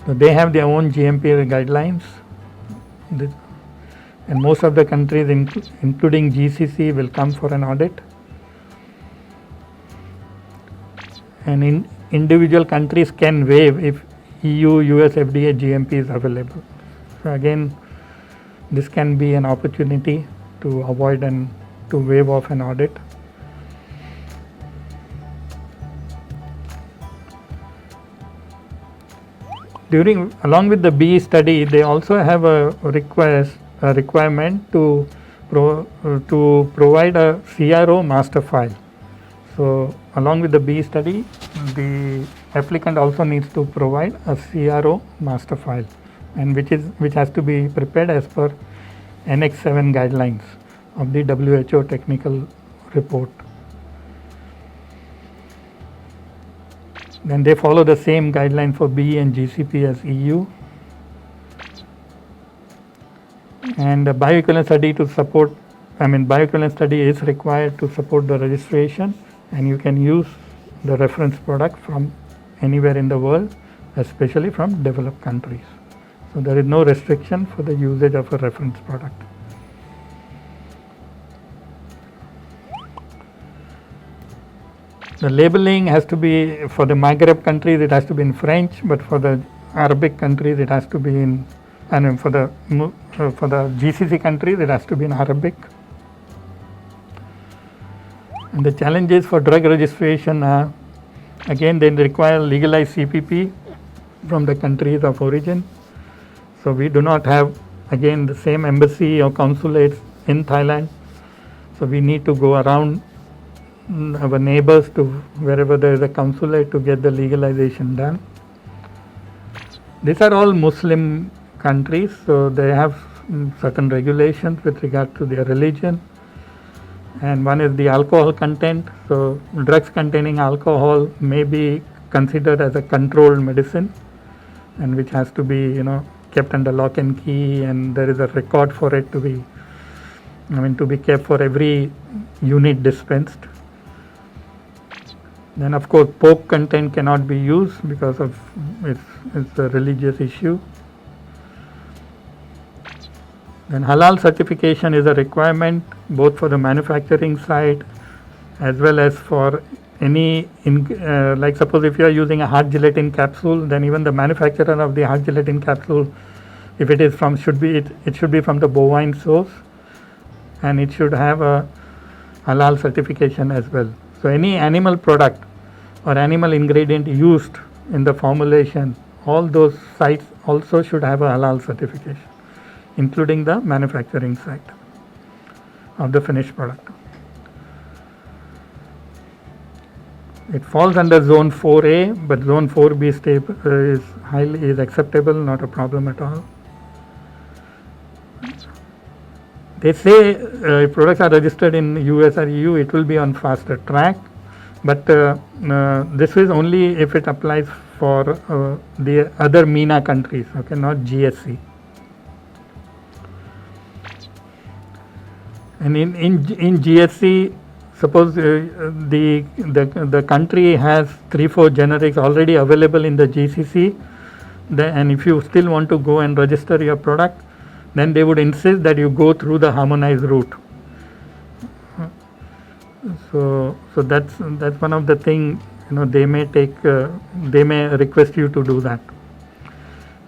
So they have their own GMP guidelines, and most of the countries, including GCC, will come for an audit. And individual countries can waive if EU, US FDA GMP is available. So again, this can be an opportunity to avoid and to waive off an audit. Along with the BE study, they also have a requirement to provide a CRO master file. So along with the BE study, the applicant also needs to provide a CRO master file, and which has to be prepared as per Annex 7 guidelines of the WHO technical report. Then they follow the same guideline for BE and GCP as EU. And the bioequivalence study bioequivalence study is required to support the registration, and you can use the reference product from anywhere in the world, especially from developed countries. So there is no restriction for the usage of a reference product. The labeling has to be, for the Maghreb countries it has to be in French, but for the Arabic countries it has to be in, and for the GCC countries it has to be in Arabic. And the challenges for drug registration are, again, they require legalized CPP from the countries of origin. So we do not have, again, the same embassy or consulates in Thailand. So we need to go around our neighbors to wherever there is a consulate to get the legalization done. These are all Muslim countries, so they have certain regulations with regard to their religion. And one is the alcohol content. So drugs containing alcohol may be considered as a controlled medicine, and which has to be, kept under lock and key, and there is a record for it to be kept for every unit dispensed. Then of course pork content cannot be used because of it's a religious issue. Then halal certification is a requirement both for the manufacturing side as well as for any, like suppose if you are using a hard gelatin capsule, then even the manufacturer of the hard gelatin capsule, if it is from, it should be from the bovine source, and it should have a halal certification as well. So any animal product or animal ingredient used in the formulation, all those sites also should have a halal certification, including the manufacturing site of the finished product. It falls under zone 4A, but zone 4B is acceptable, not a problem at all. They say if products are registered in US or EU, it will be on faster track, but this is only if it applies for the other MENA countries, okay, not GSC. And in GSC, suppose the country has 3-4 generics already available in the GCC, and if you still want to go and register your product, then they would insist that you go through the harmonized route. So that's one of the things, they may request you to do that.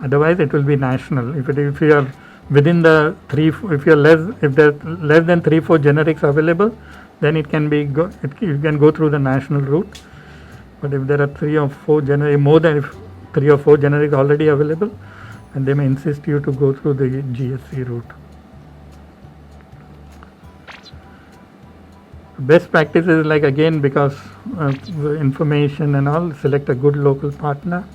Otherwise, it will be national. If you are within the if there are less than 3-4 generics available, then it can be you can go through the national route. But if there are 3 or 4 generics, more than 3 or 4 generics already available, and they may insist you to go through the GSC route. Best practice is like, again, because of information and all, select a good local partner,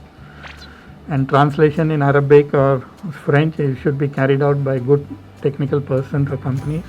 and translation in Arabic or French should be carried out by good technical persons or companies.